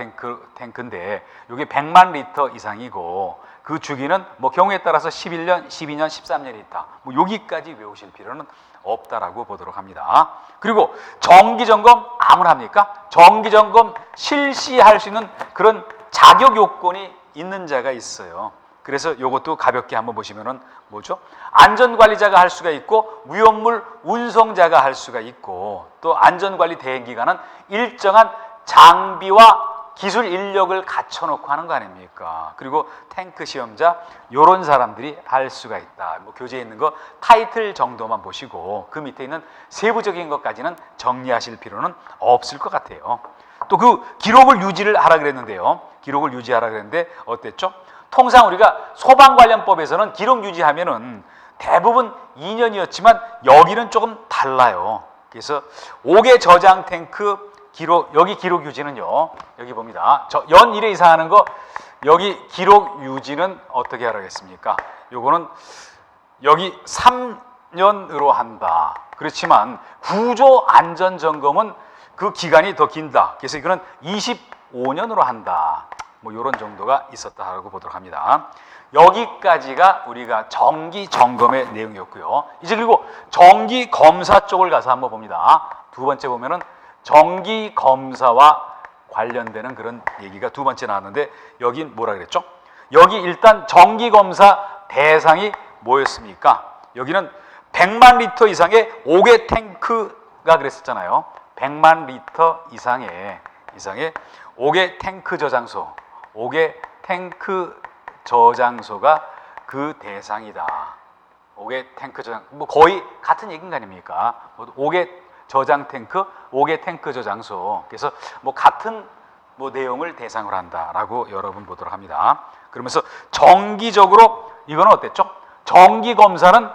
탱크인데 이게 100만 리터 이상이고 그 주기는 뭐 경우에 따라서 11년, 12년, 13년이 있다. 뭐 여기까지 외우실 필요는 없다라고 보도록 합니다. 그리고 정기 점검 아무나 합니까? 정기 점검 실시할 수 있는 그런 자격 요건이 있는 자가 있어요. 그래서 이것도 가볍게 한번 보시면은 뭐죠? 안전관리자가 할 수가 있고 위험물 운송자가 할 수가 있고 또 안전관리 대행기관은 일정한 장비와 기술 인력을 갖춰놓고 하는 거 아닙니까? 그리고 탱크 시험자 이런 사람들이 할 수가 있다. 뭐 교재에 있는 거 타이틀 정도만 보시고 그 밑에 있는 세부적인 것까지는 정리하실 필요는 없을 것 같아요. 또 그 기록을 유지를 하라 그랬는데요. 기록을 유지하라 그랬는데 어땠죠? 통상 우리가 소방관련법에서는 기록 유지하면은 대부분 2년이었지만 여기는 조금 달라요. 그래서 5개 저장 탱크 기록, 여기 기록 유지는요. 여기 봅니다. 연 1회 이상 하는 거 여기 기록 유지는 어떻게 하라겠습니까? 요거는 여기 3년으로 한다. 그렇지만 구조 안전 점검은 그 기간이 더 긴다. 그래서 이거는 25년으로 한다. 뭐 이런 정도가 있었다라고 보도록 합니다. 여기까지가 우리가 정기 점검의 내용이었고요. 이제 그리고 정기 검사 쪽을 가서 한번 봅니다. 두 번째 보면은 정기 검사와 관련되는 그런 얘기가 두 번째 나왔는데 여긴 뭐라 그랬죠? 여기 일단 정기 검사 대상이 뭐였습니까? 여기는 100만 리터 이상의 5개 탱크가 그랬었잖아요. 100만 리터 이상의 5개 탱크 저장소, 5개 탱크 저장소가 그 대상이다. 5개 탱크 저장, 뭐 거의 같은 얘기인 거 아닙니까? 5개 저장 탱크, 5개 탱크 저장소. 그래서 뭐 같은 뭐 내용을 대상으로 한다라고 여러분 보도록 합니다. 그러면서 정기적으로 이거는 어땠죠? 정기 검사는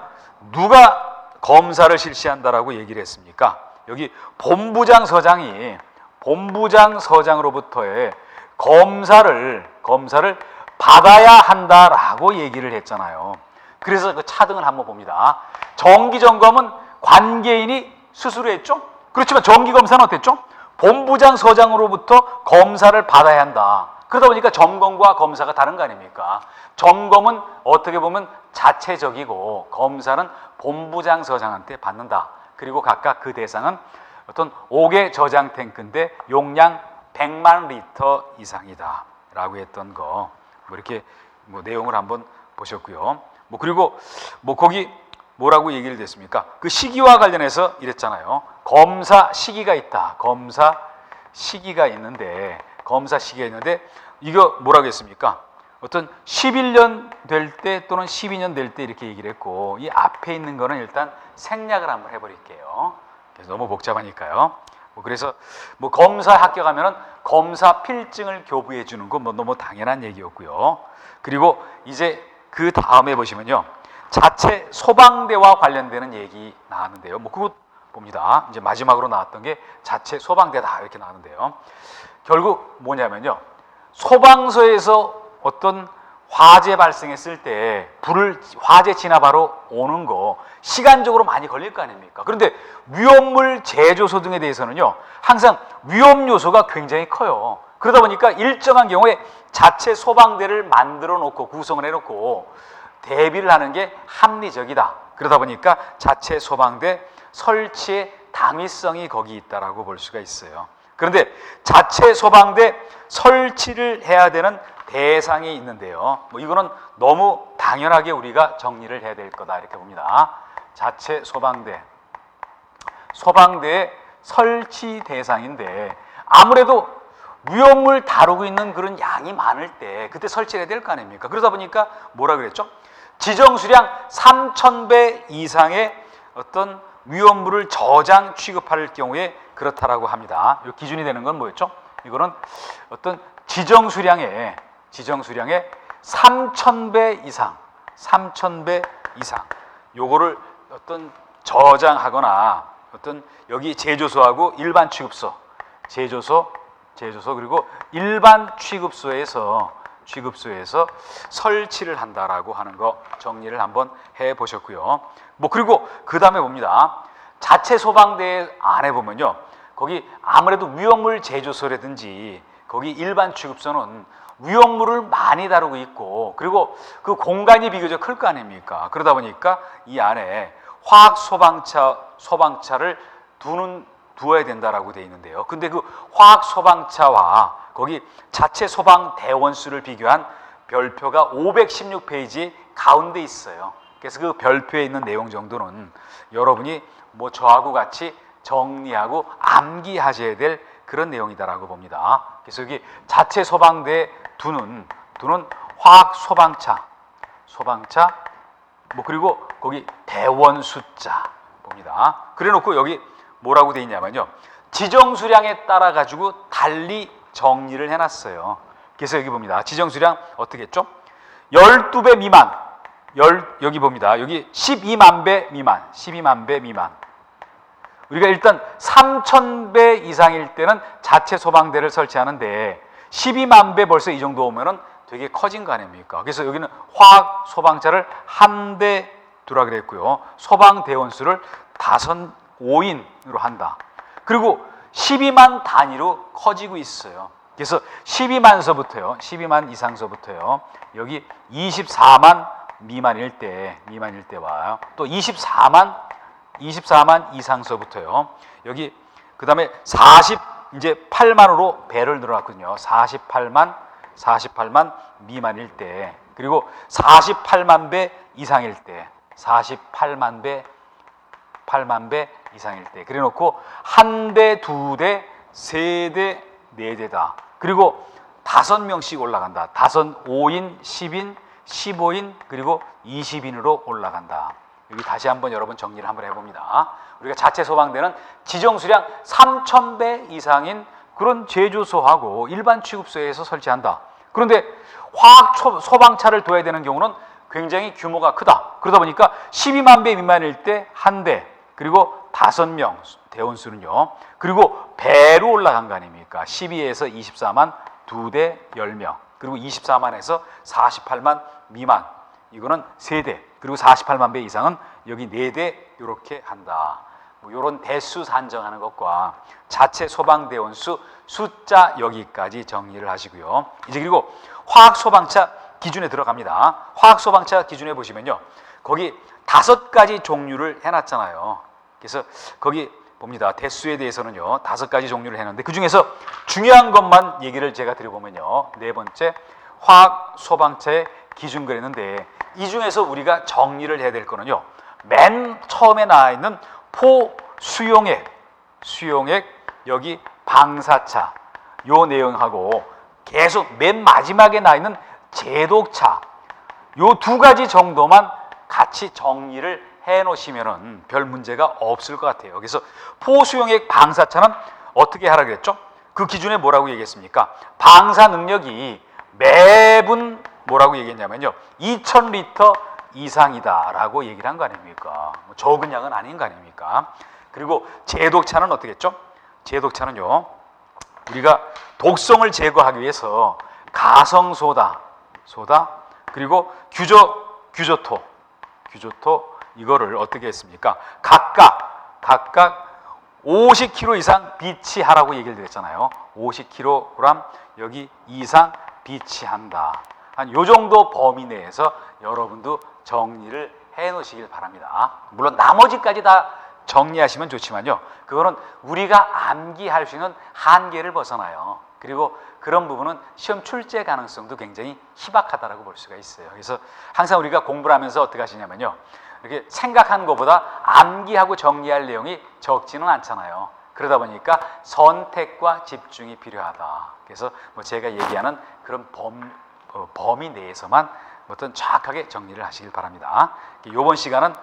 누가 검사를 실시한다라고 얘기를 했습니까? 여기 본부장 서장으로부터의 검사를 받아야 한다라고 얘기를 했잖아요. 그래서 그 차등을 한번 봅니다. 정기 점검은 관계인이 스스로 했죠. 그렇지만 정기 검사는 어땠죠? 본부장 서장으로부터 검사를 받아야 한다. 그러다 보니까 점검과 검사가 다른 거 아닙니까? 점검은 어떻게 보면 자체적이고 검사는 본부장 서장한테 받는다. 그리고 각각 그 대상은 어떤 5개 저장 탱크인데 용량 100만 리터 이상이다 라고 했던 거 뭐 이렇게 뭐 내용을 한번 보셨고요. 뭐 그리고 뭐 거기 뭐라고 얘기를 됐습니까? 그 시기와 관련해서 이랬잖아요. 검사 시기가 있다. 검사 시기가 있는데 이거 뭐라고 했습니까? 어떤 11년 될 때 또는 12년 될 때 이렇게 얘기를 했고, 이 앞에 있는 거는 일단 생략을 한번 해버릴게요. 그래서 너무 복잡하니까요. 그래서 검사 합격하면은 검사 필증을 교부해 주는 거 너무 당연한 얘기였고요. 그리고 이제 그 다음에 보시면요, 자체 소방대와 관련되는 얘기 나왔는데요. 그거 봅니다. 이제 마지막으로 나왔던 게 자체 소방대다 이렇게 나왔는데요. 결국 뭐냐면요, 소방서에서 어떤 화재 발생했을 때 화재 진압하러 오는 거 시간적으로 많이 걸릴 거 아닙니까? 그런데 위험물 제조소 등에 대해서는요, 항상 위험 요소가 굉장히 커요. 그러다 보니까 일정한 경우에 자체 소방대를 만들어 놓고 구성을 해놓고 대비를 하는 게 합리적이다. 그러다 보니까 자체 소방대 설치의 당위성이 거기 있다라고 볼 수가 있어요. 그런데 자체 소방대 설치를 해야 되는 대상이 있는데요. 이거는 너무 당연하게 우리가 정리를 해야 될 거다 이렇게 봅니다. 자체 소방대의 설치 대상인데, 아무래도 위험을 다루고 있는 그런 양이 많을 때 그때 설치해야 될 거 아닙니까? 그러다 보니까 뭐라 그랬죠? 지정수량 3,000배 이상의 어떤 위험물을 저장 취급할 경우에 그렇다라고 합니다. 이 기준이 되는 건 뭐였죠? 이거는 어떤 지정수량의 3,000배 이상 요거를 어떤 저장하거나 어떤 여기 제조소하고 일반 취급소, 제조소 그리고 일반 취급소에서 설치를 한다라고 하는 거 정리를 한번 해 보셨고요. 그리고 그 다음에 봅니다. 자체 소방대 안에 보면요, 거기 아무래도 위험물 제조소라든지 거기 일반 취급소는 위험물을 많이 다루고 있고, 그리고 그 공간이 비교적 클 거 아닙니까? 그러다 보니까 이 안에 화학 소방차를 두어야 된다라고 돼 있는데요. 근데 그 화학 소방차와 거기 자체 소방 대원수를 비교한 별표가 516페이지 가운데 있어요. 그래서 그 별표에 있는 내용 정도는 여러분이 저하고 같이 정리하고 암기하셔야 될 그런 내용이다라고 봅니다. 그래서 여기 자체 소방대 두는 화학 소방차 그리고 거기 대원 숫자 봅니다. 그래놓고 여기 뭐라고 돼 있냐면요, 지정 수량에 따라 가지고 달리 정리를 해놨어요. 그래서 여기 봅니다. 지정 수량 어떻게 했죠? 12배 미만, 여기 봅니다. 여기 12만 배 미만. 우리가 일단 3,000배 이상일 때는 자체 소방대를 설치하는데 12만 배 벌써 이 정도 오면은 되게 커진 거 아닙니까? 그래서 여기는 화학 소방차를 한 대 두라 그랬고요. 소방 대원수를 5인으로 한다. 그리고 12만 단위로 커지고 있어요. 그래서 12만 이상서부터요. 여기 24만 미만일 때 와요. 또 24만 이상서부터요. 여기 그다음에 8만으로 배를 늘어났거든요. 48만 미만일 때, 그리고 48만 배 이상일 때, 8만 배 이상일 때. 그래 놓고 한 대, 두 대, 세 대, 네 대다. 그리고 5명씩 올라간다. 5인, 10인, 15인, 그리고 20인으로 올라간다. 여기 다시 한번 여러분 정리를 한번 해봅니다. 우리가 자체 소방대는 지정 수량 3,000배 이상인 그런 제조소하고 일반 취급소에서 설치한다. 그런데 화학 소방차를 둬야 되는 경우는 굉장히 규모가 크다. 그러다 보니까 12만 배 미만일 때 한 대, 그리고 5명 대원수는요. 그리고 배로 올라간 거 아닙니까? 12에서 24만, 2대 10명. 그리고 24만에서 48만 미만. 이거는 3대. 그리고 48만 배 이상은 여기 4대 이렇게 한다. 이런 대수 산정하는 것과 자체 소방대원수 숫자 여기까지 정리를 하시고요. 이제 그리고 화학 소방차 기준에 들어갑니다. 화학 소방차 기준에 보시면요, 거기 5가지 종류를 해놨잖아요. 그래서 거기 봅니다. 대수에 대해서는요 5가지 종류를 해놨는데 그 중에서 중요한 것만 얘기를 제가 드려보면요, 4번째 화학 소방차의 기준 그랬는데, 이 중에서 우리가 정리를 해야 될 거는요, 맨 처음에 나와 있는 수용액 여기 방사차 요 내용하고 계속 맨 마지막에 나와 있는 제독차 요 두 가지 정도만 같이 정리를 해 놓으시면은 별 문제가 없을 것 같아요. 그래서 포수용액 방사차는 어떻게 하라 그랬죠? 그 기준에 뭐라고 얘기했습니까? 방사 능력이 매분 뭐라고 얘기했냐면요, 2000리터 이상이다라고 얘기를 한 거 아닙니까? 적은 양은 아닌 거 아닙니까? 그리고 제독차는 어떻게 했죠? 제독차는요, 우리가 독성을 제거하기 위해서 가성소다, 그리고 규조토 이거를 어떻게 했습니까? 각각 50kg 이상 비치하라고 얘기를 드렸잖아요. 50kg 여기 이상 비치한다. 한 요 정도 범위 내에서 여러분도 정리를 해 놓으시길 바랍니다. 물론 나머지까지 다 정리하시면 좋지만요, 그거는 우리가 암기할 수 있는 한계를 벗어나요. 그리고 그런 부분은 시험 출제 가능성도 굉장히 희박하다라고 볼 수가 있어요. 그래서 항상 우리가 공부를 하면서 어떻게 하시냐면요, 이렇게 생각한 것보다 암기하고 정리할 내용이 적지는 않잖아요. 그러다 보니까 선택과 집중이 필요하다. 그래서 뭐 제가 얘기하는 그런 범위 내에서만 어떤 정확하게 정리를 하시길 바랍니다. 이번 시간은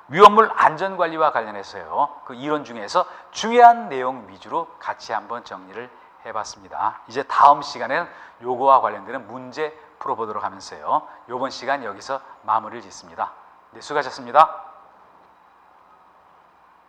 위험물 안전관리와 관련해서요, 그 이론 중에서 중요한 내용 위주로 같이 한번 정리를 해봤습니다. 이제 다음 시간에는 요거와 관련되는 문제 풀어보도록 하면서요, 이번 시간 여기서 마무리를 짓습니다. 네, 수고하셨습니다.